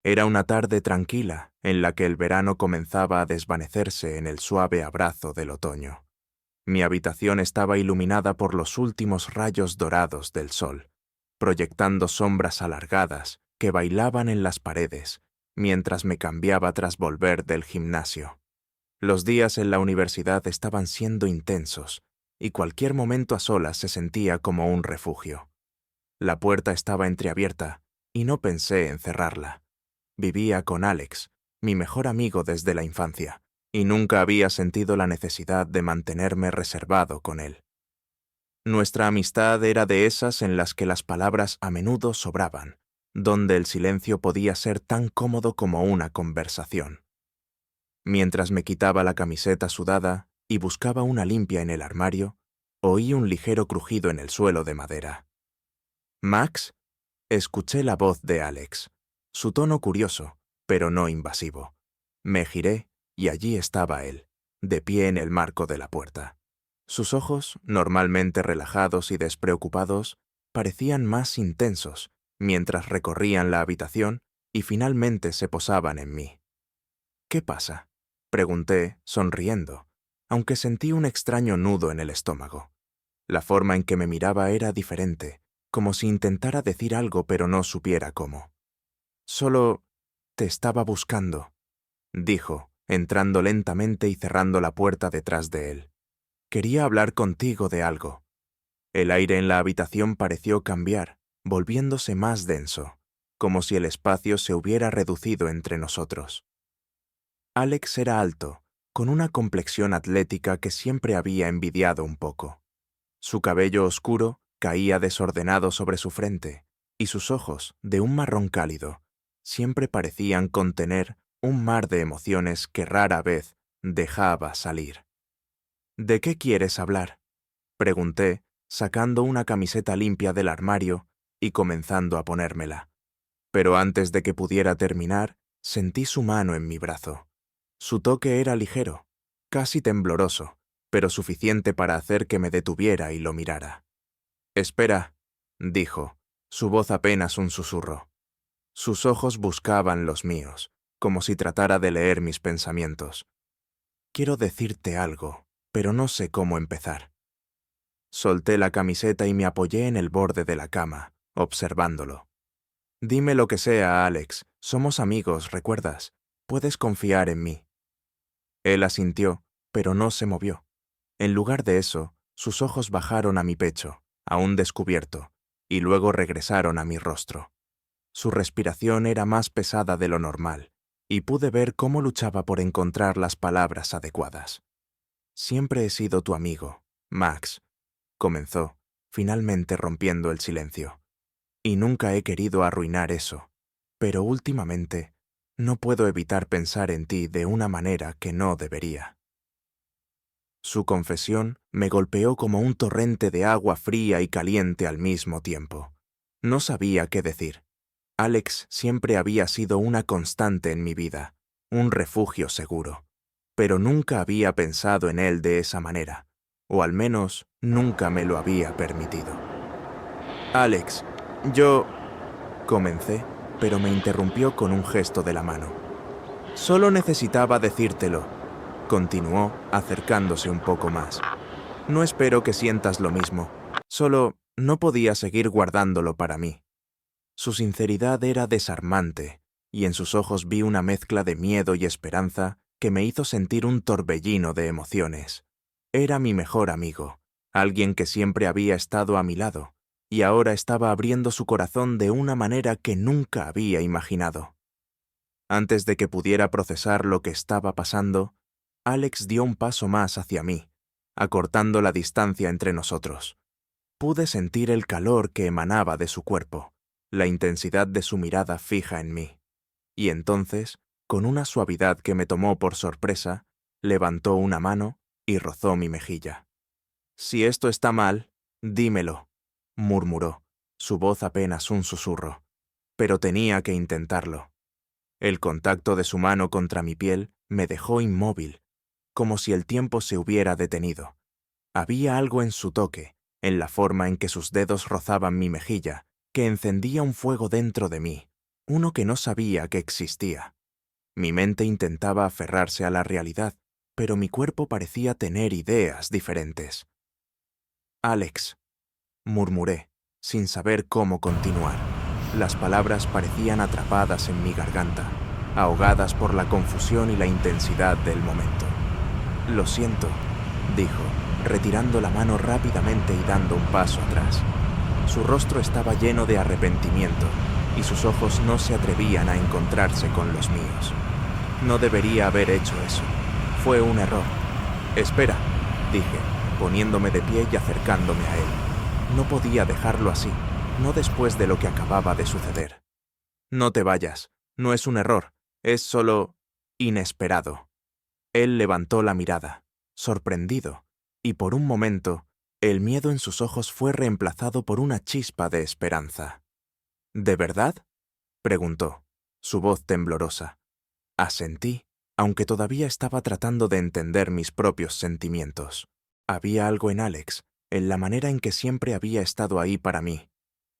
Era una tarde tranquila en la que el verano comenzaba a desvanecerse en el suave abrazo del otoño. Mi habitación estaba iluminada por los últimos rayos dorados del sol, proyectando sombras alargadas que bailaban en las paredes mientras me cambiaba tras volver del gimnasio. Los días en la universidad estaban siendo intensos y cualquier momento a solas se sentía como un refugio. La puerta estaba entreabierta y no pensé en cerrarla. Vivía con Alex, mi mejor amigo desde la infancia, y nunca había sentido la necesidad de mantenerme reservado con él. Nuestra amistad era de esas en las que las palabras a menudo sobraban, donde el silencio podía ser tan cómodo como una conversación. Mientras me quitaba la camiseta sudada y buscaba una limpia en el armario, oí un ligero crujido en el suelo de madera. «¿Max?» Escuché la voz de Alex, su tono curioso, pero no invasivo. Me giré y allí estaba él, de pie en el marco de la puerta. Sus ojos, normalmente relajados y despreocupados, parecían más intensos mientras recorrían la habitación y finalmente se posaban en mí. «¿Qué pasa?», pregunté, sonriendo, aunque sentí un extraño nudo en el estómago. La forma en que me miraba era diferente, como si intentara decir algo pero no supiera cómo. «Solo te estaba buscando», dijo, entrando lentamente y cerrando la puerta detrás de él. «Quería hablar contigo de algo». El aire en la habitación pareció cambiar, volviéndose más denso, como si el espacio se hubiera reducido entre nosotros. Alex era alto, con una complexión atlética que siempre había envidiado un poco. Su cabello oscuro caía desordenado sobre su frente, y sus ojos, de un marrón cálido, siempre parecían contener un mar de emociones que rara vez dejaba salir. «¿De qué quieres hablar?», pregunté, sacando una camiseta limpia del armario y comenzando a ponérmela. Pero antes de que pudiera terminar, sentí su mano en mi brazo. Su toque era ligero, casi tembloroso, pero suficiente para hacer que me detuviera y lo mirara. «Espera», dijo, su voz apenas un susurro. Sus ojos buscaban los míos, como si tratara de leer mis pensamientos. «Quiero decirte algo, pero no sé cómo empezar». Solté la camiseta y me apoyé en el borde de la cama, observándolo. «Dime lo que sea, Alex. Somos amigos, ¿recuerdas? Puedes confiar en mí». Él asintió, pero no se movió. En lugar de eso, sus ojos bajaron a mi pecho, aún descubierto, y luego regresaron a mi rostro. Su respiración era más pesada de lo normal, y pude ver cómo luchaba por encontrar las palabras adecuadas. «Siempre he sido tu amigo, Max», comenzó, finalmente rompiendo el silencio. «Y nunca he querido arruinar eso, pero últimamente no puedo evitar pensar en ti de una manera que no debería». Su confesión me golpeó como un torrente de agua fría y caliente al mismo tiempo. No sabía qué decir. Alex siempre había sido una constante en mi vida, un refugio seguro, pero nunca había pensado en él de esa manera, o al menos nunca me lo había permitido. «Alex, yo...», comencé, pero me interrumpió con un gesto de la mano. «Solo necesitaba decírtelo», continuó, acercándose un poco más. «No espero que sientas lo mismo, solo no podía seguir guardándolo para mí». Su sinceridad era desarmante, y en sus ojos vi una mezcla de miedo y esperanza que me hizo sentir un torbellino de emociones. Era mi mejor amigo, alguien que siempre había estado a mi lado, y ahora estaba abriendo su corazón de una manera que nunca había imaginado. Antes de que pudiera procesar lo que estaba pasando, Alex dio un paso más hacia mí, acortando la distancia entre nosotros. Pude sentir el calor que emanaba de su cuerpo, la intensidad de su mirada fija en mí. Y entonces, con una suavidad que me tomó por sorpresa, levantó una mano y rozó mi mejilla. «Si esto está mal, dímelo», murmuró, su voz apenas un susurro. Pero tenía que intentarlo. El contacto de su mano contra mi piel me dejó inmóvil, como si el tiempo se hubiera detenido. Había algo en su toque, en la forma en que sus dedos rozaban mi mejilla, que encendía un fuego dentro de mí, uno que no sabía que existía. Mi mente intentaba aferrarse a la realidad, pero mi cuerpo parecía tener ideas diferentes. «Alex», murmuré, sin saber cómo continuar. Las palabras parecían atrapadas en mi garganta, ahogadas por la confusión y la intensidad del momento. «Lo siento», dijo, retirando la mano rápidamente y dando un paso atrás. Su rostro estaba lleno de arrepentimiento, y sus ojos no se atrevían a encontrarse con los míos. No debería haber hecho eso. Fue un error. «Espera», dije, poniéndome de pie y acercándome a él. No podía dejarlo así, no después de lo que acababa de suceder. «No te vayas, no es un error, es solo inesperado». Él levantó la mirada, sorprendido, y por un momento, el miedo en sus ojos fue reemplazado por una chispa de esperanza. «¿De verdad?», preguntó, su voz temblorosa. Asentí, aunque todavía estaba tratando de entender mis propios sentimientos. Había algo en Alex, en la manera en que siempre había estado ahí para mí,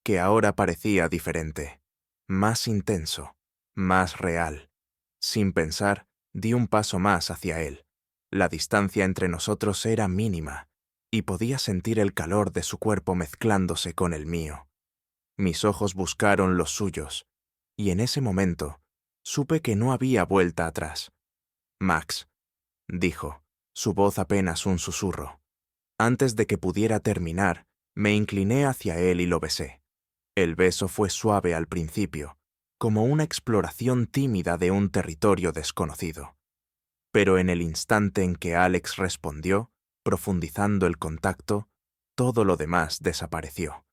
que ahora parecía diferente, más intenso, más real. Sin pensar, di un paso más hacia él. La distancia entre nosotros era mínima, y podía sentir el calor de su cuerpo mezclándose con el mío. Mis ojos buscaron los suyos, y en ese momento supe que no había vuelta atrás. «Max», dijo, su voz apenas un susurro. Antes de que pudiera terminar, me incliné hacia él y lo besé. El beso fue suave al principio, como una exploración tímida de un territorio desconocido. Pero en el instante en que Alex respondió, profundizando el contacto, todo lo demás desapareció.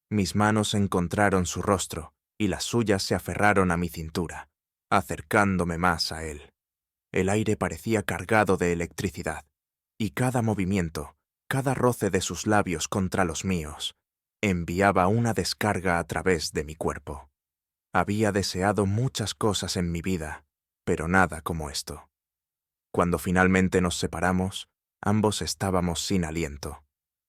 Mis manos encontraron su rostro y las suyas se aferraron a mi cintura, acercándome más a él. El aire parecía cargado de electricidad, y cada movimiento, cada roce de sus labios contra los míos, enviaba una descarga a través de mi cuerpo. Había deseado muchas cosas en mi vida, pero nada como esto. Cuando finalmente nos separamos, ambos estábamos sin aliento.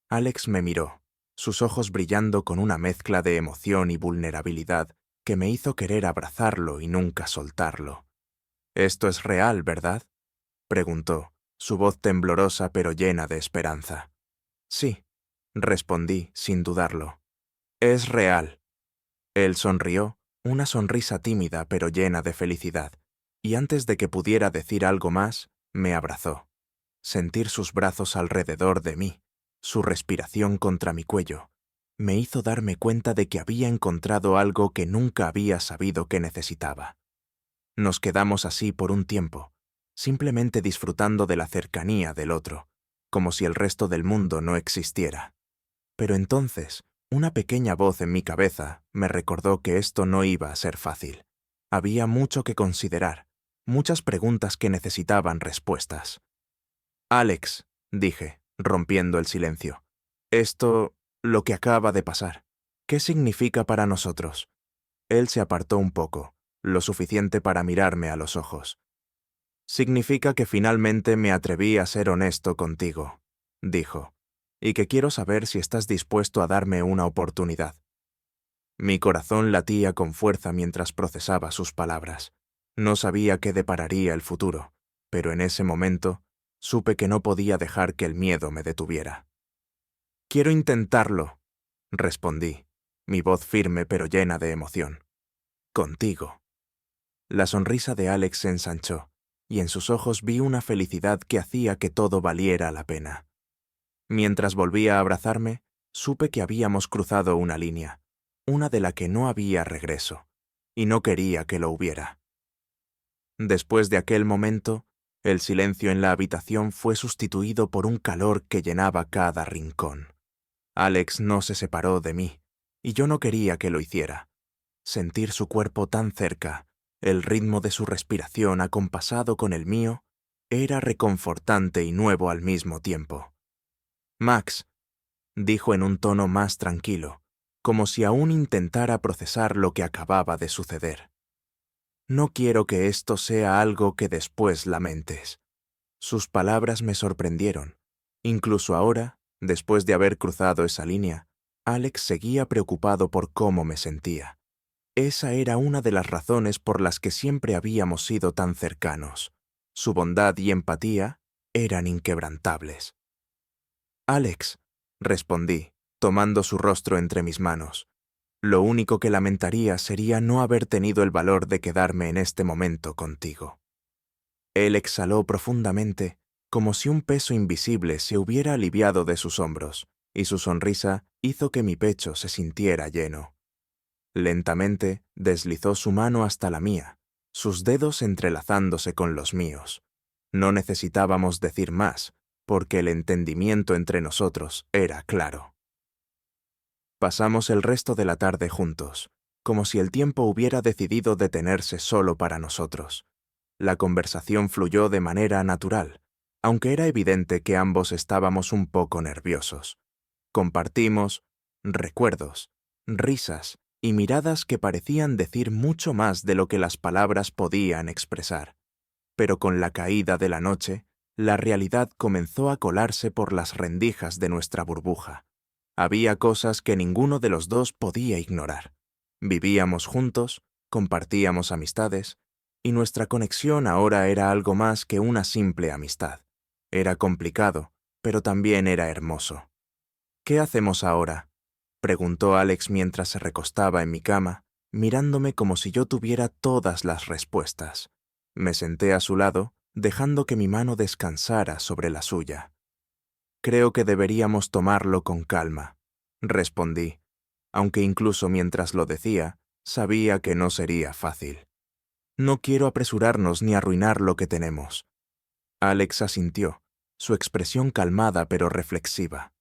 Alex me miró, sus ojos brillando con una mezcla de emoción y vulnerabilidad que me hizo querer abrazarlo y nunca soltarlo. «¿Esto es real, verdad?», preguntó, su voz temblorosa pero llena de esperanza. «Sí», respondí sin dudarlo. «Es real». Él sonrió, una sonrisa tímida pero llena de felicidad, y antes de que pudiera decir algo más, me abrazó. Sentir sus brazos alrededor de mí, su respiración contra mi cuello, me hizo darme cuenta de que había encontrado algo que nunca había sabido que necesitaba. Nos quedamos así por un tiempo, simplemente disfrutando de la cercanía del otro, como si el resto del mundo no existiera. Pero entonces, una pequeña voz en mi cabeza me recordó que esto no iba a ser fácil. Había mucho que considerar, muchas preguntas que necesitaban respuestas. «Alex», dije, rompiendo el silencio, lo que acaba de pasar, ¿qué significa para nosotros?» Él se apartó un poco, lo suficiente para mirarme a los ojos. «Significa que finalmente me atreví a ser honesto contigo», dijo, «y que quiero saber si estás dispuesto a darme una oportunidad». Mi corazón latía con fuerza mientras procesaba sus palabras. No sabía qué depararía el futuro, pero en ese momento supe que no podía dejar que el miedo me detuviera. «Quiero intentarlo», respondí, mi voz firme pero llena de emoción. «Contigo». La sonrisa de Alex se ensanchó, y en sus ojos vi una felicidad que hacía que todo valiera la pena. Mientras volvía a abrazarme, supe que habíamos cruzado una línea, una de la que no había regreso, y no quería que lo hubiera. Después de aquel momento, el silencio en la habitación fue sustituido por un calor que llenaba cada rincón. Alex no se separó de mí, y yo no quería que lo hiciera. Sentir su cuerpo tan cerca, el ritmo de su respiración acompasado con el mío, era reconfortante y nuevo al mismo tiempo. «Max», dijo en un tono más tranquilo, como si aún intentara procesar lo que acababa de suceder. «No quiero que esto sea algo que después lamentes». Sus palabras me sorprendieron. Incluso ahora, después de haber cruzado esa línea, Alex seguía preocupado por cómo me sentía. Esa era una de las razones por las que siempre habíamos sido tan cercanos. Su bondad y empatía eran inquebrantables. Alex, respondí, tomando su rostro entre mis manos. Lo único que lamentaría sería no haber tenido el valor de quedarme en este momento contigo. Él exhaló profundamente, como si un peso invisible se hubiera aliviado de sus hombros, y su sonrisa hizo que mi pecho se sintiera lleno. Lentamente deslizó su mano hasta la mía, sus dedos entrelazándose con los míos. No necesitábamos decir más, porque el entendimiento entre nosotros era claro. Pasamos el resto de la tarde juntos, como si el tiempo hubiera decidido detenerse solo para nosotros. La conversación fluyó de manera natural, aunque era evidente que ambos estábamos un poco nerviosos. Compartimos recuerdos, risas y miradas que parecían decir mucho más de lo que las palabras podían expresar. Pero con la caída de la noche, la realidad comenzó a colarse por las rendijas de nuestra burbuja. Había cosas que ninguno de los dos podía ignorar. Vivíamos juntos, compartíamos amistades, y nuestra conexión ahora era algo más que una simple amistad. Era complicado, pero también era hermoso. ¿Qué hacemos ahora?, preguntó Alex mientras se recostaba en mi cama, mirándome como si yo tuviera todas las respuestas. Me senté a su lado, dejando que mi mano descansara sobre la suya. Creo que deberíamos tomarlo con calma, respondí, aunque incluso mientras lo decía, sabía que no sería fácil. No quiero apresurarnos ni arruinar lo que tenemos. Alex asintió, su expresión calmada pero reflexiva.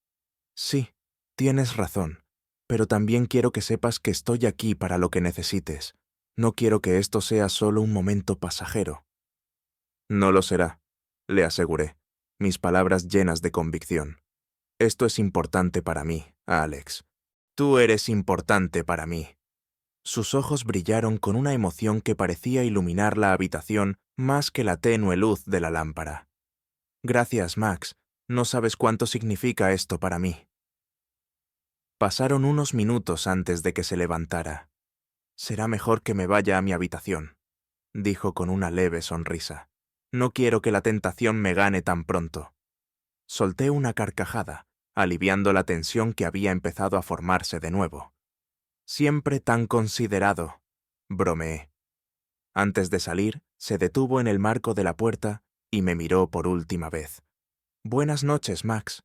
Sí, tienes razón, pero también quiero que sepas que estoy aquí para lo que necesites. No quiero que esto sea solo un momento pasajero. No lo será, le aseguré, mis palabras llenas de convicción. Esto es importante para mí, Alex. Tú eres importante para mí. Sus ojos brillaron con una emoción que parecía iluminar la habitación más que la tenue luz de la lámpara. Gracias, Max. No sabes cuánto significa esto para mí. Pasaron unos minutos antes de que se levantara. Será mejor que me vaya a mi habitación, dijo con una leve sonrisa. No quiero que la tentación me gane tan pronto. Solté una carcajada, aliviando la tensión que había empezado a formarse de nuevo. Siempre tan considerado, bromeé. Antes de salir, se detuvo en el marco de la puerta y me miró por última vez. Buenas noches, Max.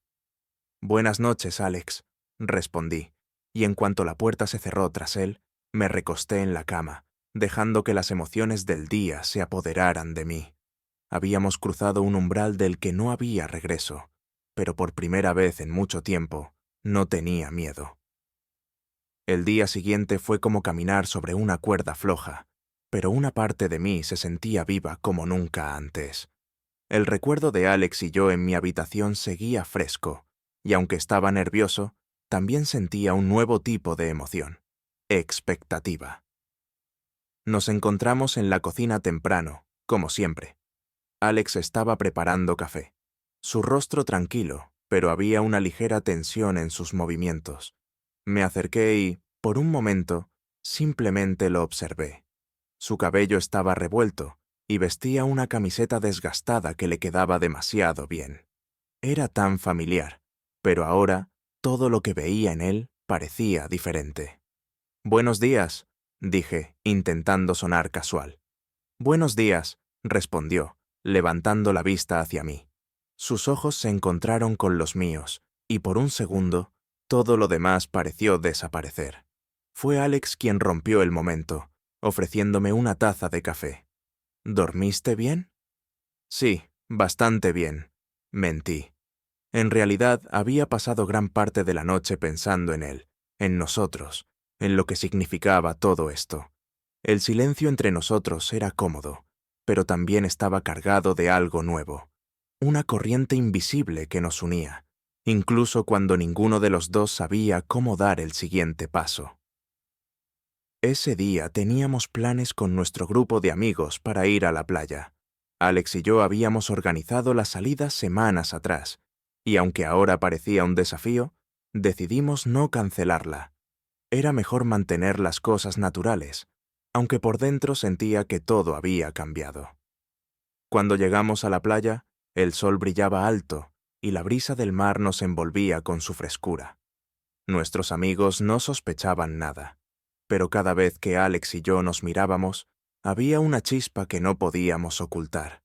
Buenas noches, Alex, respondí, y en cuanto la puerta se cerró tras él, me recosté en la cama, dejando que las emociones del día se apoderaran de mí. Habíamos cruzado un umbral del que no había regreso, pero por primera vez en mucho tiempo no tenía miedo. El día siguiente fue como caminar sobre una cuerda floja, pero una parte de mí se sentía viva como nunca antes. El recuerdo de Alex y yo en mi habitación seguía fresco, y aunque estaba nervioso, también sentía un nuevo tipo de emoción: expectativa. Nos encontramos en la cocina temprano, como siempre. Alex estaba preparando café. Su rostro tranquilo, pero había una ligera tensión en sus movimientos. Me acerqué y, por un momento, simplemente lo observé. Su cabello estaba revuelto y vestía una camiseta desgastada que le quedaba demasiado bien. Era tan familiar, pero ahora todo lo que veía en él parecía diferente. «Buenos días», dije, intentando sonar casual. «Buenos días», respondió, levantando la vista hacia mí. Sus ojos se encontraron con los míos, y por un segundo, todo lo demás pareció desaparecer. Fue Alex quien rompió el momento, ofreciéndome una taza de café. «¿Dormiste bien?» «Sí, bastante bien», mentí. En realidad, había pasado gran parte de la noche pensando en él, en nosotros, en lo que significaba todo esto. El silencio entre nosotros era cómodo, pero también estaba cargado de algo nuevo, una corriente invisible que nos unía, incluso cuando ninguno de los dos sabía cómo dar el siguiente paso. Ese día teníamos planes con nuestro grupo de amigos para ir a la playa. Alex y yo habíamos organizado la salida semanas atrás, y aunque ahora parecía un desafío, decidimos no cancelarla. Era mejor mantener las cosas naturales, aunque por dentro sentía que todo había cambiado. Cuando llegamos a la playa, el sol brillaba alto y la brisa del mar nos envolvía con su frescura. Nuestros amigos no sospechaban nada, pero cada vez que Alex y yo nos mirábamos, había una chispa que no podíamos ocultar.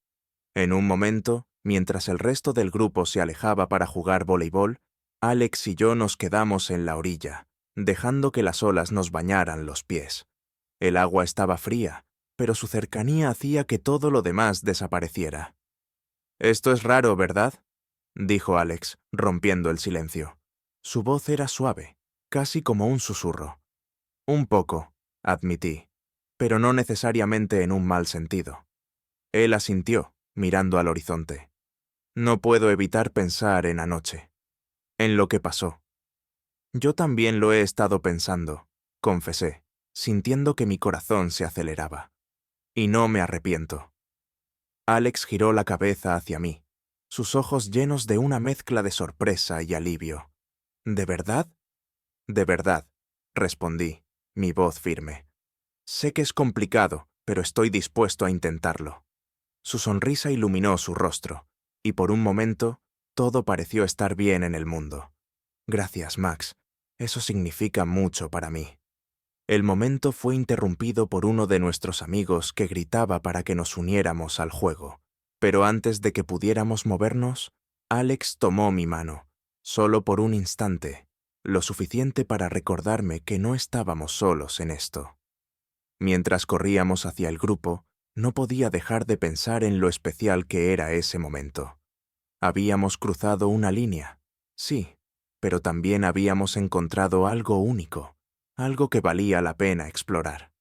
En un momento, mientras el resto del grupo se alejaba para jugar voleibol, Alex y yo nos quedamos en la orilla, dejando que las olas nos bañaran los pies. El agua estaba fría, pero su cercanía hacía que todo lo demás desapareciera. «Esto es raro, ¿verdad?», dijo Alex, rompiendo el silencio. Su voz era suave, casi como un susurro. «Un poco», admití, pero no necesariamente en un mal sentido. Él asintió, mirando al horizonte. «No puedo evitar pensar en anoche, en lo que pasó». «Yo también lo he estado pensando», confesé, sintiendo que mi corazón se aceleraba. «Y no me arrepiento». Alex giró la cabeza hacia mí, sus ojos llenos de una mezcla de sorpresa y alivio. «¿De verdad?» «De verdad», respondí, mi voz firme. «Sé que es complicado, pero estoy dispuesto a intentarlo». Su sonrisa iluminó su rostro, y por un momento, todo pareció estar bien en el mundo. «Gracias, Max. Eso significa mucho para mí». El momento fue interrumpido por uno de nuestros amigos que gritaba para que nos uniéramos al juego. Pero antes de que pudiéramos movernos, Alex tomó mi mano, solo por un instante, lo suficiente para recordarme que no estábamos solos en esto. Mientras corríamos hacia el grupo, no podía dejar de pensar en lo especial que era ese momento. Habíamos cruzado una línea, sí, pero también habíamos encontrado algo único, algo que valía la pena explorar.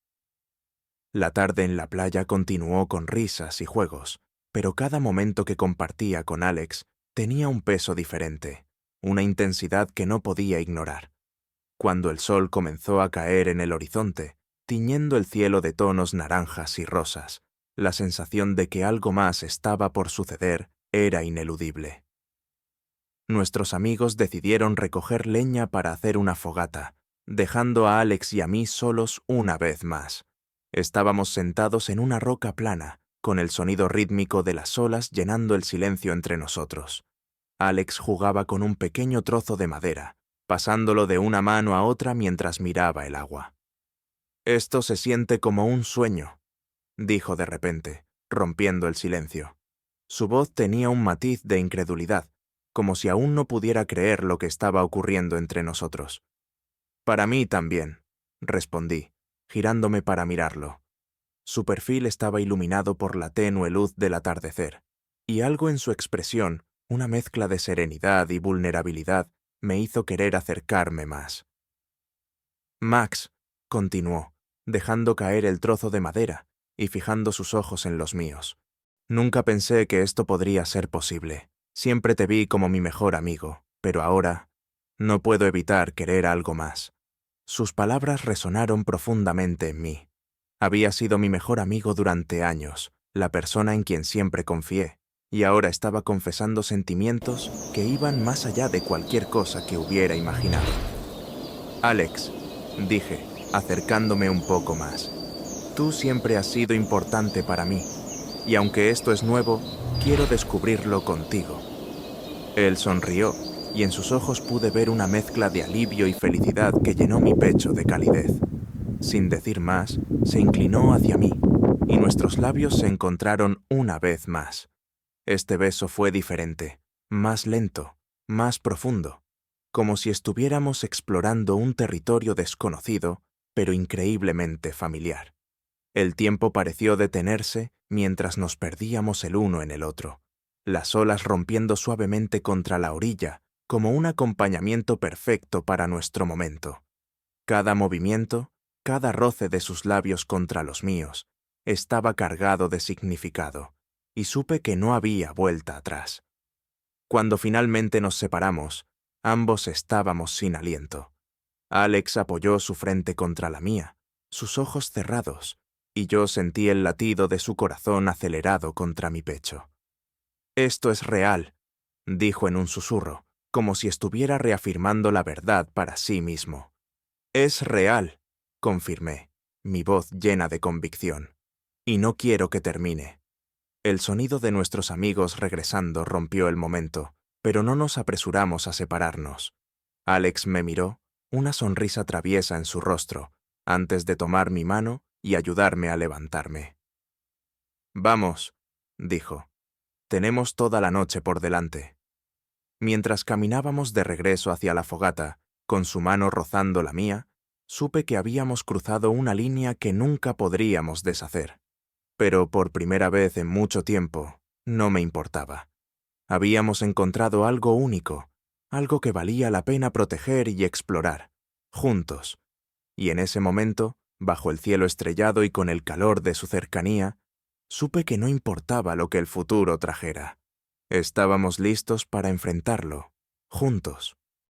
La tarde en la playa continuó con risas y juegos, pero cada momento que compartía con Alex tenía un peso diferente, una intensidad que no podía ignorar. Cuando el sol comenzó a caer en el horizonte, tiñendo el cielo de tonos naranjas y rosas, la sensación de que algo más estaba por suceder era ineludible. Nuestros amigos decidieron recoger leña para hacer una fogata, dejando a Alex y a mí solos una vez más. Estábamos sentados en una roca plana, con el sonido rítmico de las olas llenando el silencio entre nosotros. Alex jugaba con un pequeño trozo de madera, pasándolo de una mano a otra mientras miraba el agua. «Esto se siente como un sueño», dijo de repente, rompiendo el silencio. Su voz tenía un matiz de incredulidad, como si aún no pudiera creer lo que estaba ocurriendo entre nosotros. «Para mí también», respondí, girándome para mirarlo. Su perfil estaba iluminado por la tenue luz del atardecer, y algo en su expresión, una mezcla de serenidad y vulnerabilidad, me hizo querer acercarme más. «Max», continuó, dejando caer el trozo de madera y fijando sus ojos en los míos. «Nunca pensé que esto podría ser posible. Siempre te vi como mi mejor amigo, pero ahora no puedo evitar querer algo más». Sus palabras resonaron profundamente en mí. Había sido mi mejor amigo durante años, la persona en quien siempre confié, y ahora estaba confesando sentimientos que iban más allá de cualquier cosa que hubiera imaginado. «Alex», dije, acercándome un poco más, «tú siempre has sido importante para mí, y aunque esto es nuevo, quiero descubrirlo contigo». Él sonrió, y en sus ojos pude ver una mezcla de alivio y felicidad que llenó mi pecho de calidez. Sin decir más, se inclinó hacia mí, y nuestros labios se encontraron una vez más. Este beso fue diferente, más lento, más profundo, como si estuviéramos explorando un territorio desconocido, pero increíblemente familiar. El tiempo pareció detenerse mientras nos perdíamos el uno en el otro, las olas rompiendo suavemente contra la orilla, como un acompañamiento perfecto para nuestro momento. Cada movimiento, cada roce de sus labios contra los míos, estaba cargado de significado, y supe que no había vuelta atrás. Cuando finalmente nos separamos, ambos estábamos sin aliento. Alex apoyó su frente contra la mía, sus ojos cerrados, y yo sentí el latido de su corazón acelerado contra mi pecho. «Esto es real», dijo en un susurro, como si estuviera reafirmando la verdad para sí mismo. Es real, confirmé, mi voz llena de convicción. Y no quiero que termine. El sonido de nuestros amigos regresando rompió el momento, pero no nos apresuramos a separarnos. Alex me miró, una sonrisa traviesa en su rostro, antes de tomar mi mano y ayudarme a levantarme. Vamos, dijo. Tenemos toda la noche por delante. Mientras caminábamos de regreso hacia la fogata, con su mano rozando la mía, supe que habíamos cruzado una línea que nunca podríamos deshacer. Pero por primera vez en mucho tiempo, no me importaba. Habíamos encontrado algo único, algo que valía la pena proteger y explorar, juntos. Y en ese momento, bajo el cielo estrellado y con el calor de su cercanía, supe que no importaba lo que el futuro trajera. Estábamos listos para enfrentarlo, juntos.